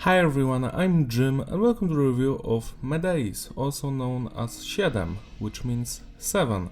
Hi everyone, I'm Jim and welcome to the review of Medeis, also known as 7, which means 7,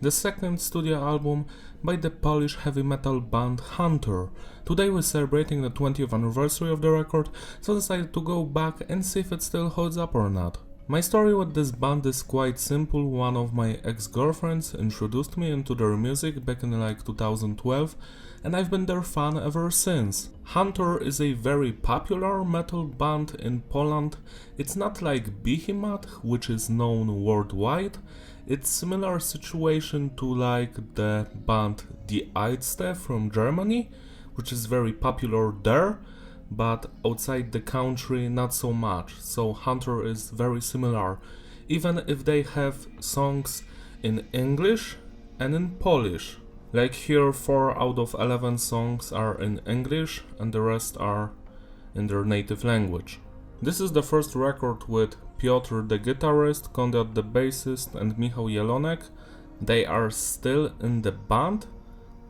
the second studio album by the Polish heavy metal band Hunter. Today we're celebrating the 20th anniversary of the record, so I decided to go back and see if it still holds up or not. My story with this band is quite simple. One of my ex-girlfriends introduced me into their music back in 2012, and I've been their fan ever since. Hunter is a very popular metal band in Poland. It's not like Behemoth, which is known worldwide. It's similar situation to like the band Die Ärzte from Germany, which is very popular there, but outside the country not so much. So Hunter is very similar, even if they have songs in English and in Polish. Like here 4 out of 11 songs are in English and the rest are in their native language. This is the first record with Piotr the guitarist, Konrad the bassist and Michał Jelonek. They are still in the band,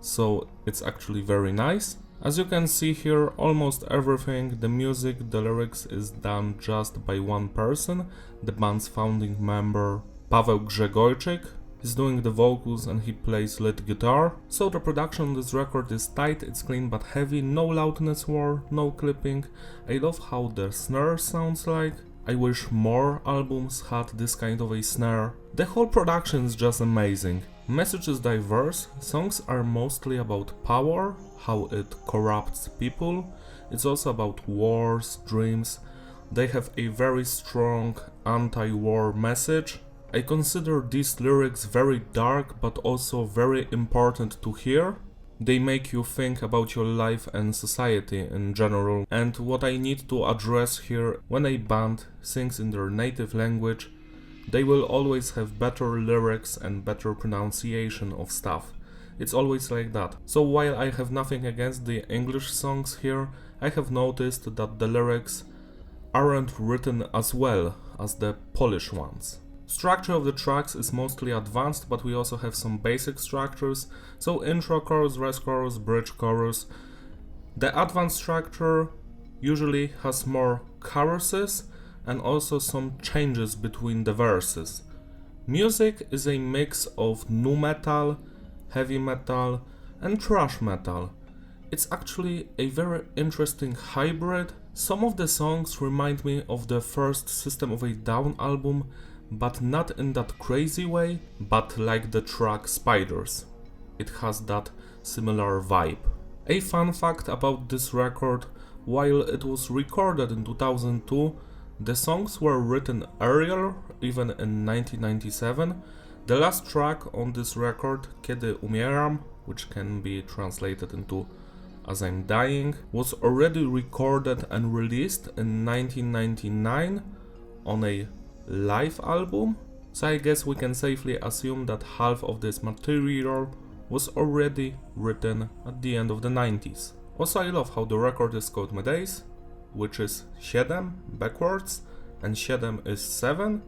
so it's actually very nice. As you can see here, almost everything, the music, the lyrics is done just by one person, the band's founding member Paweł Grzegorczyk. He's doing the vocals and he plays lead guitar. So the production on this record is tight, it's clean but heavy, no loudness war, no clipping. I love how the snare sounds like. I wish more albums had this kind of a snare. The whole production is just amazing. Message is diverse, songs are mostly about power, how it corrupts people. It's also about wars, dreams. They have a very strong anti-war message. I consider these lyrics very dark but also very important to hear. They make you think about your life and society in general, and what I need to address here: when a band sings in their native language, they will always have better lyrics and better pronunciation of stuff. It's always like that. So while I have nothing against the English songs here, I have noticed that the lyrics aren't written as well as the Polish ones. Structure of the tracks is mostly advanced, but we also have some basic structures, so intro chorus, rest chorus, bridge chorus. The advanced structure usually has more choruses and also some changes between the verses. Music is a mix of nu metal, heavy metal and thrash metal. It's actually a very interesting hybrid. Some of the songs remind me of the first System of a Down album, but not in that crazy way, but like the track Spiders. It has that similar vibe. A fun fact about this record: while it was recorded in 2002, the songs were written earlier, even in 1997. The last track on this record, Kiedy umieram, which can be translated into As I'm Dying, was already recorded and released in 1999 on a live album, so I guess we can safely assume that half of this material was already written at the end of the 90s. Also, I love how the record is called Medeis, which is 7 backwards, and 7 is 7,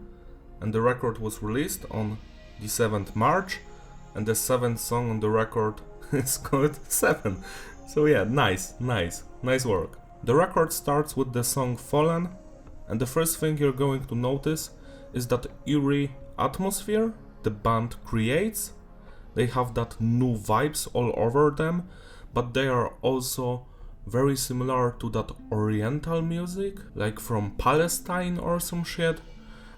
and the record was released on the 7th March, and the 7th song on the record is called 7. So yeah, nice work. The record starts with the song Fallen, and the first thing you're going to notice is that eerie atmosphere the band creates. They have that new vibes all over them, but they are also very similar to that oriental music, like from Palestine or some shit.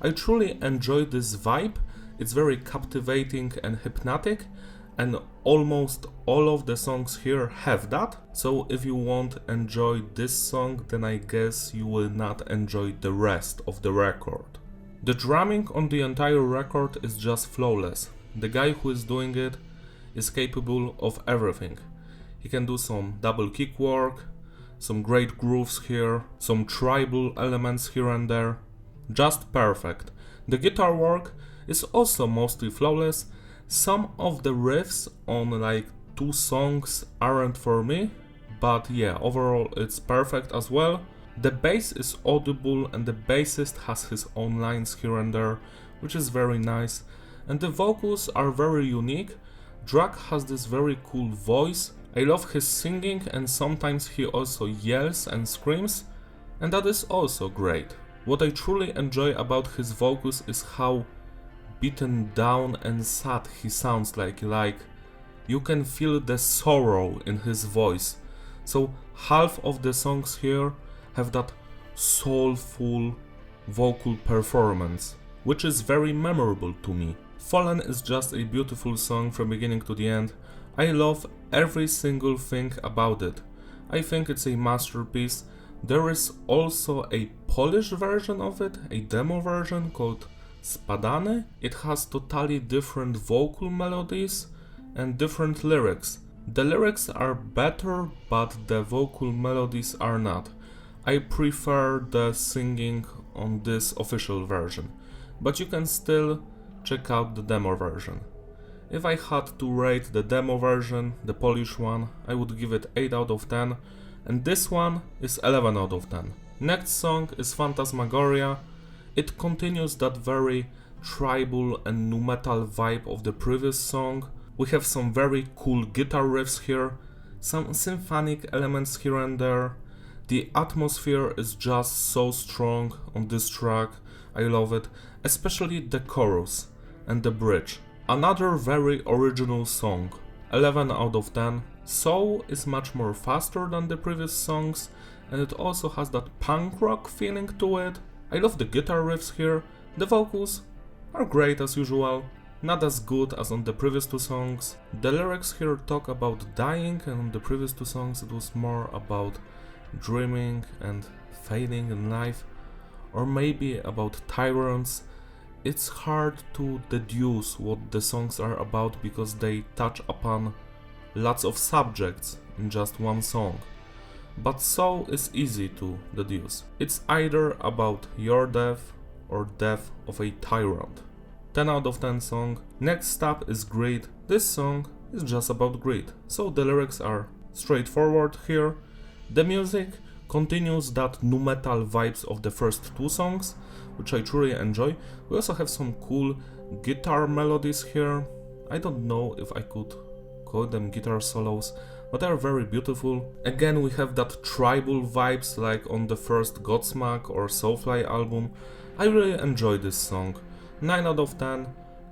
I truly enjoy this vibe. It's very captivating and hypnotic, and almost all of the songs here have that. So if you won't enjoy this song, then I guess you will not enjoy the rest of the record. The drumming on the entire record is just flawless. The guy who is doing it is capable of everything. He can do some double kick work, some great grooves here, some tribal elements here and there. Just perfect. The guitar work is also mostly flawless. Some of the riffs on like 2 songs aren't for me, but yeah, overall it's perfect as well. The bass is audible and the bassist has his own lines here and there, which is very nice, and the vocals are very unique. Drag has this very cool voice. I love his singing, and sometimes he also yells and screams. and that is also great. What I truly enjoy about his vocals is how beaten down and sad he sounds like you can feel the sorrow in his voice. So half of the songs here have that soulful vocal performance, which is very memorable to me. Fallen is just a beautiful song from beginning to the end. I love every single thing about it. I think it's a masterpiece. There is also a Polish version of it, a demo version called Spadane. It has totally different vocal melodies and different lyrics. The lyrics are better, but the vocal melodies are not. I prefer the singing on this official version, but you can still check out the demo version. If I had to rate the demo version, the Polish one, I would give it 8 out of 10, and this one is 11 out of 10. Next song is Phantasmagoria. It continues that very tribal and nu metal vibe of the previous song. We have some very cool guitar riffs here, some symphonic elements here and there. The atmosphere is just so strong on this track, I love it, especially the chorus and the bridge. Another very original song, 11 out of 10. Soul is much more faster than the previous songs, and it also has that punk rock feeling to it. I love the guitar riffs here, the vocals are great as usual. Not as good as on the previous two songs. The lyrics here talk about dying, and on the previous two songs it was more about dreaming and fading in life, or maybe about tyrants. It's hard to deduce what the songs are about because they touch upon lots of subjects in just one song. But so is easy to deduce. It's either about your death or death of a tyrant. 10 out of 10 song. Next up is Greed. This song is just about greed, so the lyrics are straightforward here. The music continues that nu metal vibes of the first two songs, which I truly enjoy. We also have some cool guitar melodies here. I don't know if I could call them guitar solos, but they are very beautiful. Again, we have that tribal vibes like on the first Godsmack or Soulfly album. I really enjoy this song. 9 out of 10.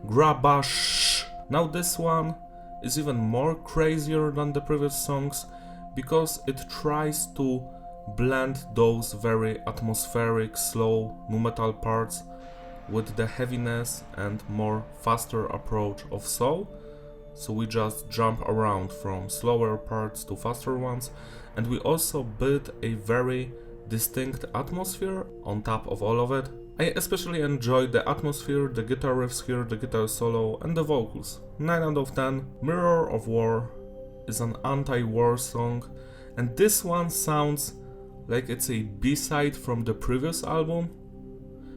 Grabash. Now this one is even more crazier than the previous songs because it tries to blend those very atmospheric, slow nu metal parts with the heaviness and more faster approach of Soul. So we just jump around from slower parts to faster ones, and we also build a very distinct atmosphere on top of all of it. I especially enjoy the atmosphere, the guitar riffs here, the guitar solo and the vocals. 9 out of 10. Mirror of War is an anti-war song, and this one sounds like it's a B-side from the previous album,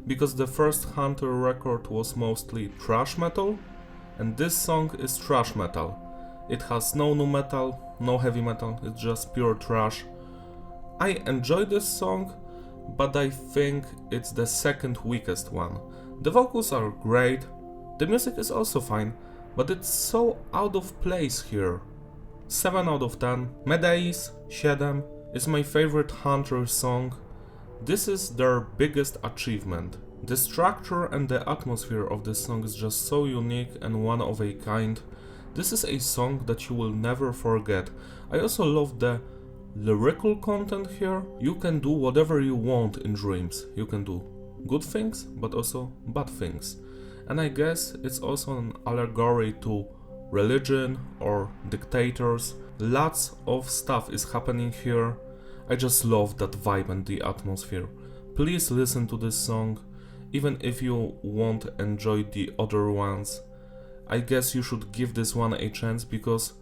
because the first Hunter record was mostly thrash metal, and this song is thrash metal. It has no nu metal, no heavy metal, it's just pure thrash. I enjoy this song, but I think it's the second weakest one. The vocals are great, the music is also fine, but it's so out of place here. 7 out of 10. Medeis, 7, is my favorite Hunter song. This is their biggest achievement. The structure and the atmosphere of this song is just so unique and one of a kind. This is a song that you will never forget. I also love the lyrical content here. You can do whatever you want in dreams. You can do good things, but also bad things. And I guess it's also an allegory to religion or dictators. Lots of stuff is happening here. I just love that vibe and the atmosphere. Please listen to this song, even if you won't enjoy the other ones. I guess you should give this one a chance because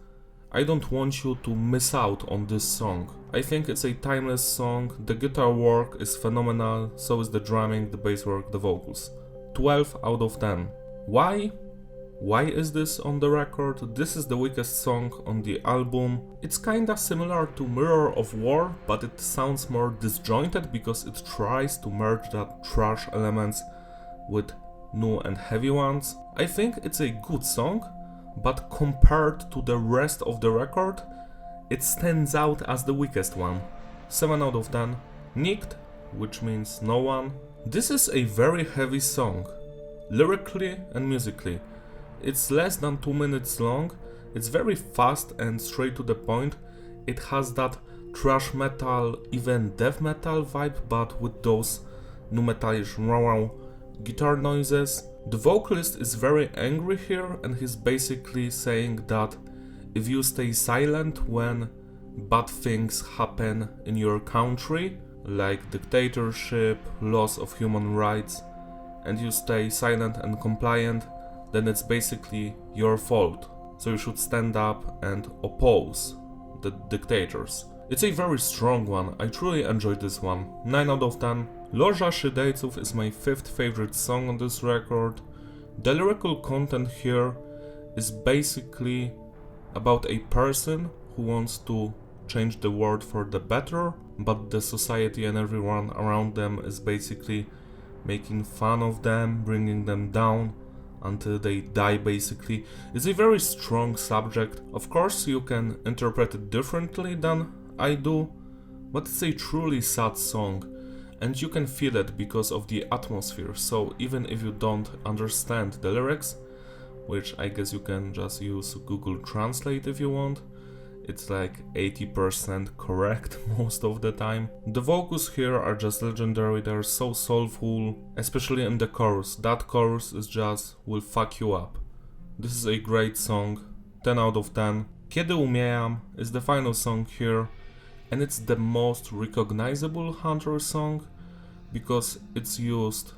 I don't want you to miss out on this song. I think it's a timeless song, the guitar work is phenomenal, so is the drumming, the bass work, the vocals. 12 out of 10. Why? Why is this on the record? This is the weakest song on the album. It's kinda similar to Mirror of War, but it sounds more disjointed because it tries to merge that thrash elements with nu and heavy ones. I think it's a good song, but compared to the rest of the record, it stands out as the weakest one. 7 out of 10. Nicked, which means no one. This is a very heavy song, lyrically and musically. It's less than 2 minutes long, it's very fast and straight to the point. It has that thrash metal, even death metal vibe, but with those nu metalish raw guitar noises. The vocalist is very angry here, and he's basically saying that if you stay silent when bad things happen in your country, like dictatorship, loss of human rights, and you stay silent and compliant, then it's basically your fault. So you should stand up and oppose the dictators. It's a very strong one, I truly enjoyed this one, 9 out of 10. Loża Szydejców is my 5th favorite song on this record. The lyrical content here is basically about a person who wants to change the world for the better, but the society and everyone around them is basically making fun of them, bringing them down until they die basically. It's a very strong subject. Of course you can interpret it differently than I do, but it's a truly sad song and you can feel it because of the atmosphere. So even if you don't understand the lyrics, which I guess you can just use Google Translate if you want, it's like 80% correct most of the time. The vocals here are just legendary, they're so soulful, especially in the chorus. That chorus is just will fuck you up. This is a great song, 10 out of 10. Kiedy Umieram is the final song here, and it's the most recognizable Hunter song because it's used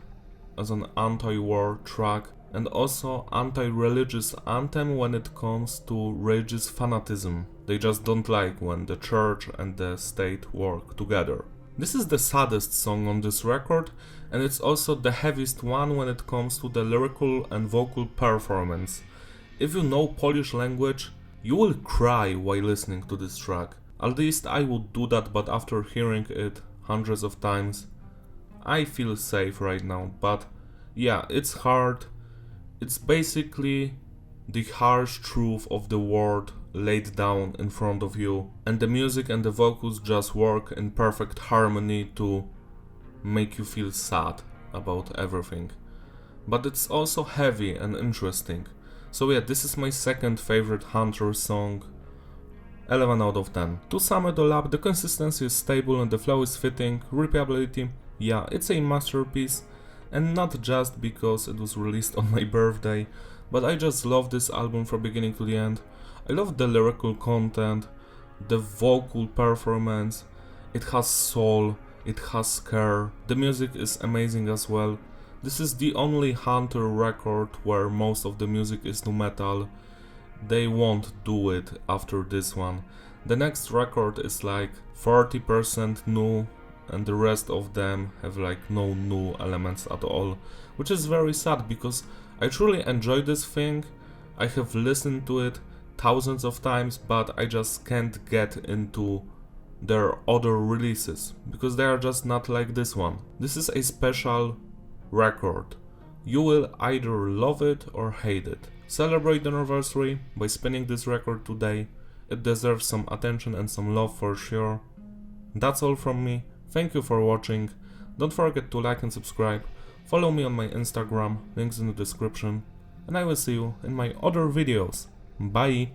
as an anti-war track and also anti-religious anthem when it comes to religious fanatism. They just don't like when the church and the state work together. This is the saddest song on this record, and it's also the heaviest one when it comes to the lyrical and vocal performance. If you know Polish language, you will cry while listening to this track. At least I would do that, but after hearing it hundreds of times, I feel safe right now. But yeah, it's hard. It's basically the harsh truth of the world laid down in front of you, and the music and the vocals just work in perfect harmony to make you feel sad about everything. But it's also heavy and interesting. So yeah, this is my second favorite Hunter song, 11 out of 10. To sum it all up, the consistency is stable and the flow is fitting. Replayability, yeah, it's a masterpiece, and not just because it was released on my birthday, but I just love this album from beginning to the end. I love the lyrical content, the vocal performance, it has soul, it has scare, the music is amazing as well. This is the only Hunter record where most of the music is nu metal. They won't do it after this one. The next record is like 40% nu, and the rest of them have like no new elements at all, which is very sad because I truly enjoy this thing. I have listened to it thousands of times, but I just can't get into their other releases because they are just not like this one. This is a special record. You will either love it or hate it. Celebrate the anniversary by spinning this record today. It deserves some attention and some love for sure. That's all from me. Thank you for watching. Don't forget to like and subscribe. Follow me on my Instagram, links in the description. And I will see you in my other videos. Bye!